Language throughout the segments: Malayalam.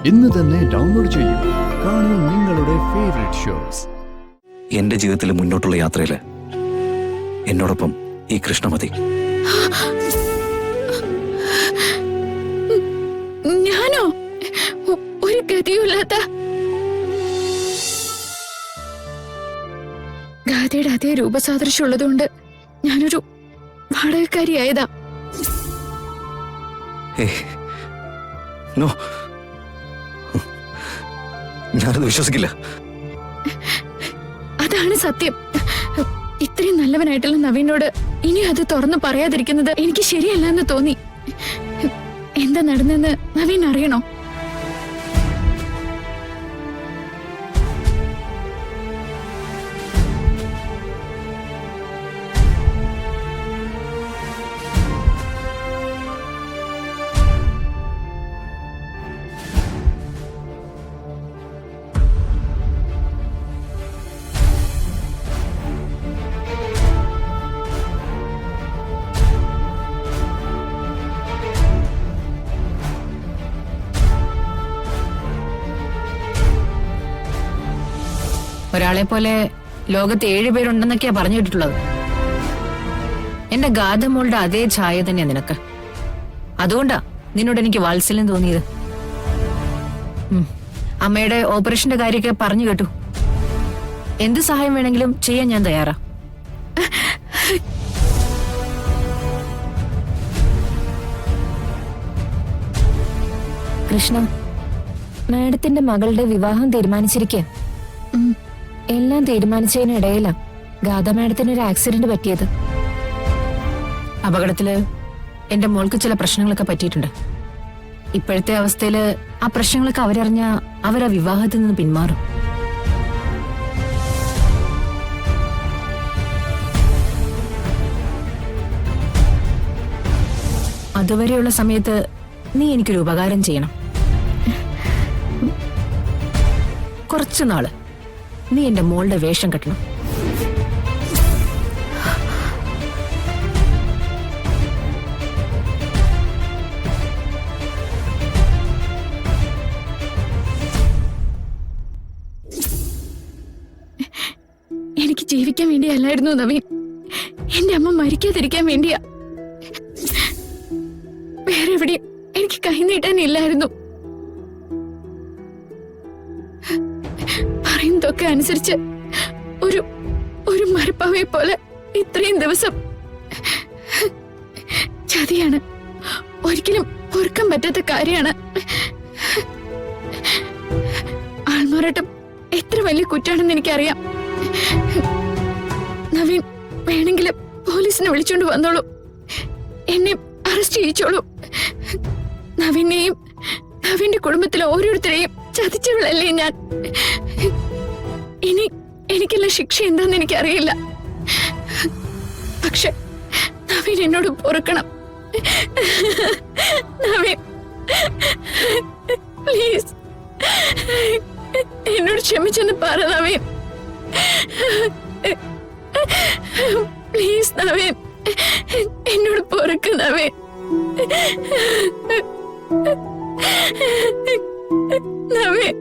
ഇന്ന് തന്നെ ഡൗൺലോഡ് ചെയ്യൂ. കാണൂ നിങ്ങളുടെ ഫേവറേറ്റ് ഷോസ്. എന്റെ ജീവിതത്തിലെ മുന്നോട്ടുള്ള യാത്രയില് എന്നോടൊപ്പം ഈ കൃഷ്ണമതി. ഞാനോ? ഒരു ഗതിയുമില്ലാത്ത ഗാഥയുടെ അതേ രൂപസാദൃശ്യം ഉള്ളതുകൊണ്ട് ഞാനൊരു വാടകക്കാരിയായതാ. ഞാനത് വിശ്വസിക്കില്ല. അതാണ് സത്യം. ഇത്രയും നല്ലവനായിട്ടുള്ള നവീനോട് ഇനി അത് തുറന്നു പറയാതിരിക്കുന്നത് എനിക്ക് ശരിയല്ല എന്ന് തോന്നി. എന്താ നടന്നെന്ന് നവീൻ അറിയണോ? ഒരാളെ പോലെ ലോകത്ത് 7 പേരുണ്ടെന്നൊക്കെയാ പറഞ്ഞു കേട്ടിട്ടുള്ളത്. എന്റെ ഗാഥമോളുടെ അതേ ഛായ തന്നെയാ നിനക്ക്. അതുകൊണ്ടാ നിന്നോട് എനിക്ക് വാത്സല്യം തോന്നിയത്. അമ്മയുടെ ഓപ്പറേഷന്റെ കാര്യമൊക്കെ പറഞ്ഞു കേട്ടു. എന്ത് സഹായം വേണമെങ്കിലും ചെയ്യാൻ ഞാൻ തയ്യാറാ. കൃഷ്ണ, മാഡത്തിന്റെ മകളുടെ വിവാഹം തീരുമാനിച്ചിരിക്കുക. എല്ലാം തീരുമാനിച്ചതിനിടയിലാ ഗാഥ മാഡത്തിന് ഒരു ആക്സിഡന്റ് പറ്റിയത്. അപകടത്തില് എന്റെ മോൾക്ക് ചില പ്രശ്നങ്ങളൊക്കെ പറ്റിയിട്ടുണ്ട്. ഇപ്പോഴത്തെ അവസ്ഥയില് ആ പ്രശ്നങ്ങളൊക്കെ അവരറിഞ്ഞ അവരാ വിവാഹത്തിൽ നിന്ന് പിന്മാറും. അതുവരെയുള്ള സമയത്ത് നീ എനിക്കൊരു ഉപകാരം ചെയ്യണം. കുറച്ചുനാള് നീ എന്റെ മോളുടെ വേഷം കെട്ടണം. എനിക്ക് ജീവിക്കാൻ വേണ്ടിയല്ലായിരുന്നു നവീൻ, എന്റെ അമ്മ മരിക്കാതിരിക്കാൻ വേണ്ടിയാ. വേറെ എവിടെയും എനിക്ക് കൈനീട്ടാനില്ലായിരുന്നു. പറയുന്നതൊക്കെ അനുസരിച്ച് ഒരു മരപ്പാവയെ പോലെ ഇത്രയും ദിവസം ചതിയാണ്. ഒരിക്കലും പൊറുക്കാൻ പറ്റാത്ത കാര്യമാണ്. ആൾമാറാട്ടം എത്ര വലിയ കുറ്റാണെന്ന് എനിക്കറിയാം. നവീൻ വേണമെങ്കിൽ പോലീസിനെ വിളിച്ചോണ്ട് വന്നോളൂ, എന്നെ അറസ്റ്റ് ചെയ്യിച്ചോളൂ. നവീനെയും നവീന്റെ കുടുംബത്തിലെ ഓരോരുത്തരെയും ചതിച്ചവളല്ലേ ഞാൻ. ഇനി എനിക്കുള്ള ശിക്ഷ എന്താന്ന് എനിക്കറിയില്ല. പക്ഷെ നവീൻ എന്നോട് പൊറുക്കണം. നവീൻ പ്ലീസ് എന്നോട് ക്ഷമിച്ചെന്ന് പറ നവീൻ. പ്ലീസ് നവീൻ എന്നോട് പൊറുക്ക് നവീൻ. നവീൻ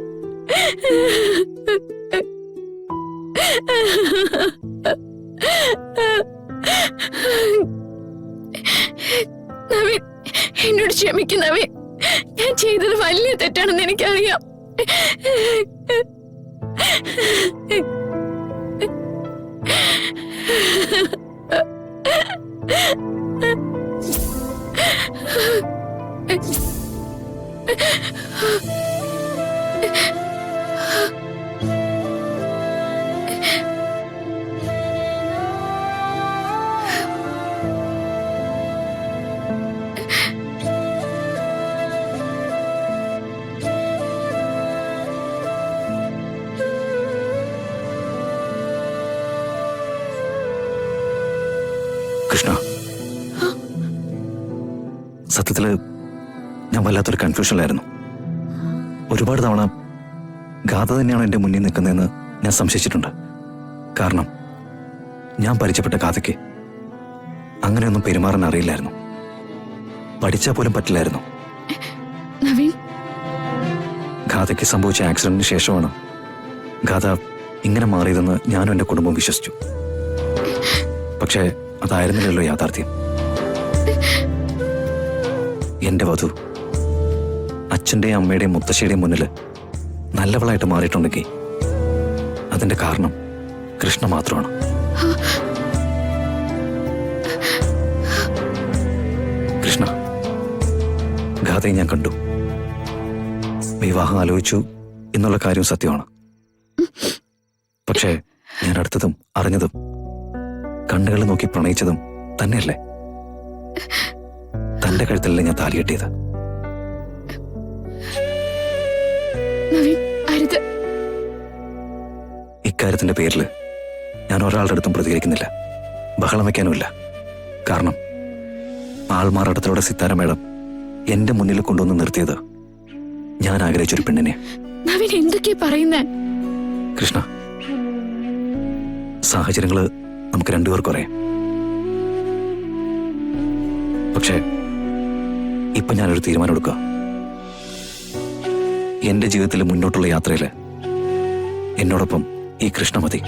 നവീൻ എന്നോട് ക്ഷമിക്കും നവീൻ. ഞാൻ ചെയ്തത് വലിയ തെറ്റാണെന്ന് എനിക്കറിയാം. കൃഷ്ണ, സത്യത്തില് ഞാൻ വല്ലാത്തൊരു കൺഫ്യൂഷനിലായിരുന്നു. ഒരുപാട് തവണ ഗാഥ തന്നെയാണ് എന്റെ മുന്നിൽ നിൽക്കുന്നതെന്ന് ഞാൻ സംശയിച്ചിട്ടുണ്ട്. കാരണം ഞാൻ പരിചയപ്പെട്ട ഗാഥയ്ക്ക് അങ്ങനെയൊന്നും പെരുമാറാൻ അറിയില്ലായിരുന്നു. പഠിച്ചാൽ പോലും പറ്റില്ലായിരുന്നു. നവീൻ ഗാഥയ്ക്ക് സംഭവിച്ച ആക്സിഡന്റിന് ശേഷമാണ് ഗാഥ ഇങ്ങനെ മാറിയതെന്ന് ഞാനും എൻ്റെ കുടുംബം വിശ്വസിച്ചു. പക്ഷേ അതായിരുന്നില്ലല്ലോ യാഥാർത്ഥ്യം. എൻ്റെ വധു അച്ഛൻ്റെയും അമ്മയുടെയും മുത്തശ്ശിയുടെയും മുന്നിൽ നല്ലവളായിട്ട് മാറിയിട്ടുണ്ടെങ്കിൽ അതിൻ്റെ കാരണം കൃഷ്ണ മാത്രമാണ്. കൃഷ്ണ, ഗാഥയെ ഞാൻ കണ്ടു. വിവാഹം ആലോചിച്ചു എന്നുള്ള കാര്യം സത്യമാണ്. പക്ഷേ ഞാൻ അടുത്തതും അറിഞ്ഞതും കണ്ണുകളിൽ നോക്കി പ്രണയിച്ചതും തന്നെയല്ലേ? തന്റെ കഴുത്തല്ലേ ഞാൻ താലി കെട്ടിയത്. നവീൻ, അരുത്. ഇക്കാര്യത്തിന്റെ പേരിൽ ഞാൻ ഒരാളുടെ അടുത്തും പ്രതികരിക്കുന്നില്ല, ബഹളം വയ്ക്കാനുമില്ല. കാരണം ആൾമാറാട്ടത്തിലൂടെ സിത്താര മേഡം എന്റെ മുന്നിൽ കൊണ്ടുവന്ന് നിർത്തിയത് ഞാൻ ആഗ്രഹിച്ചൊരു പെണ്ണിനെ. നവീൻ എന്തൊക്കെയാ പറയുന്നേ? കൃഷ്ണ, സാഹചര്യങ്ങള് നമുക്ക് രണ്ടുപേർക്കും അറിയാം. പക്ഷേ ഇപ്പൊ ഞാനൊരു തീരുമാനം എടുക്കുക. എന്റെ ജീവിതത്തിൽ മുന്നോട്ടുള്ള യാത്രയില് എന്നോടൊപ്പം ഈ കൃഷ്ണ മതി.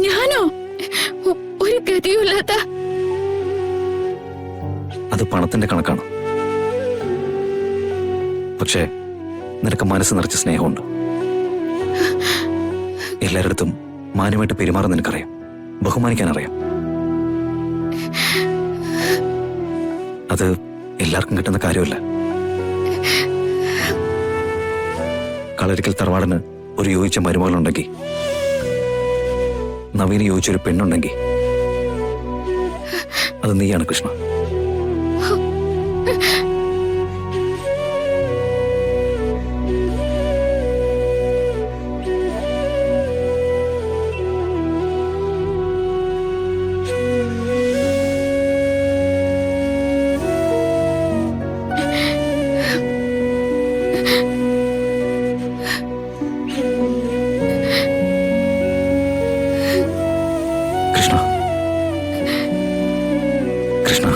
ഞാനോ? ഒരു ഗതിയുമില്ലാത്ത. അത് പണത്തിന്റെ കണക്കാണ്. പക്ഷേ നിനക്ക് മനസ്സ് നിറച്ച് സ്നേഹമുണ്ട്. എല്ലാവരുടെ മാന്യമായിട്ട് പെരുമാറാൻ നിനക്കറിയാം, ബഹുമാനിക്കാൻ അറിയാം. അത് എല്ലാവർക്കും കിട്ടുന്ന കാര്യമല്ല. കളരിക്കൽ തറവാടിന് ഒരു യോജിച്ച മരുമകളുണ്ടെങ്കിൽ, നവീന് യോജിച്ചൊരു പെണ്ണുണ്ടെങ്കിൽ അത് നീയാണ് കൃഷ്ണ. കൃഷ്ണ, കൃഷ്ണ,